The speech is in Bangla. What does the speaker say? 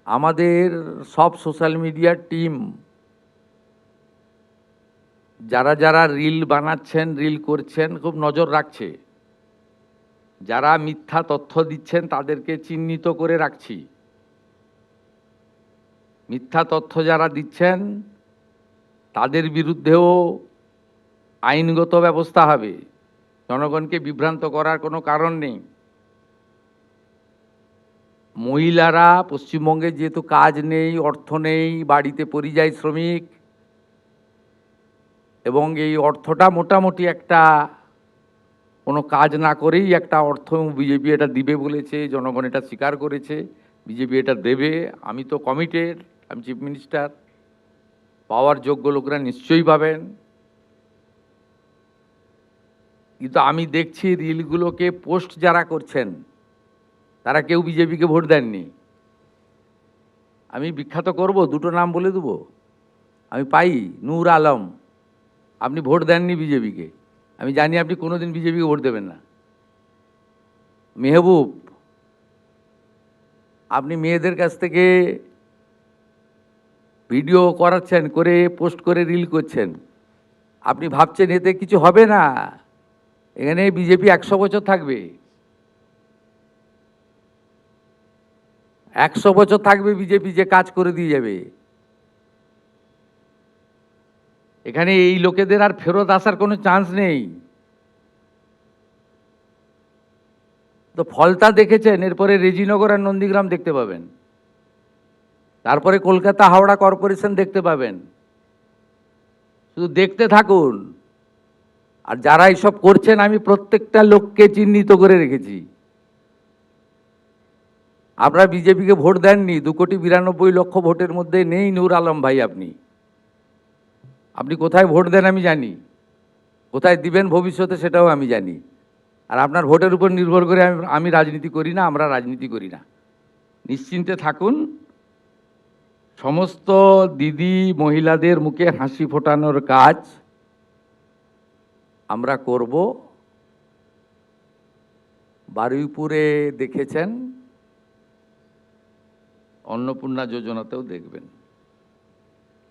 আমাদের সব সোশ্যাল মিডিয়ার টিম যারা যারা রিল বানাচ্ছেন, রিল করছেন, খুব নজর রাখছে। যারা মিথ্যা তথ্য দিচ্ছেন তাদেরকে চিহ্নিত করে রাখছি। মিথ্যা তথ্য যারা দিচ্ছেন তাদের বিরুদ্ধেও আইনগত ব্যবস্থা হবে। জনগণকে বিভ্রান্ত করার কোনো কারণ নেই। মহিলারা পশ্চিমবঙ্গে যেহেতু কাজ নেই, অর্থ নেই, বাড়িতে পরিযায়ী শ্রমিক, এবং এই অর্থটা মোটামুটি একটা কোনো কাজ না করেই একটা অর্থ বিজেপি এটা দিবে বলেছে, জনগণ এটা স্বীকার করেছে, বিজেপি এটা দেবে। আমি তো কমিটেড, আমি চিফ মিনিস্টার, পাওয়ার যোগ্য লোকরা নিশ্চয়ই পাবেন। কিন্তু আমি দেখছি রিলগুলোকে পোস্ট যারা করছেন তারা কেউ বিজেপিকে ভোট দেননি। আমি বিখ্যাত করব, দুটো নাম বলে দেবো। আমি পাই নূর আলম, আপনি ভোট দেননি বিজেপিকে, আমি জানি আপনি কোনোদিন বিজেপিকে ভোট দেবেন না। মেহবুব, আপনি মেয়েদের কাছ থেকে ভিডিও করাচ্ছেন, করে পোস্ট করে রিল করছেন, আপনি ভাবছেন এতে কিছু হবে না। এখানে বিজেপি 100 বছর থাকবে, 100 বছর থাকবে বিজেপি, যে কাজ করে দিয়ে যাবে। এখানে এই লোকেদের আর ফেরত আসার কোনো চান্স নেই। তো ফলতা দেখেছেন, এরপরে রেজিনগর আর নন্দীগ্রাম দেখতে পাবেন, তারপরে কলকাতা হাওড়া কর্পোরেশন দেখতে পাবেন। শুধু দেখতে থাকুন। আর যারা এইসব করছেন আমি প্রত্যেকটা লোককে চিহ্নিত করে রেখেছি। আপনারা বিজেপিকে ভোট দেননি, 2,92,00,000 ভোটের মধ্যে নেই নূর আলম ভাই। আপনি কোথায় ভোট দেন আমি জানি, কোথায় দিবেন ভবিষ্যতে সেটাও আমি জানি। আর আপনার ভোটের উপর নির্ভর করে আমি রাজনীতি করি না, আমরা রাজনীতি করি না। নিশ্চিন্তে থাকুন। সমস্ত দিদি মহিলাদের মুখে হাসি ফোটানোর কাজ আমরা করব। বারুইপুরে দেখেছেন, অন্নপূর্ণা যোজনাতেও দেখবেন।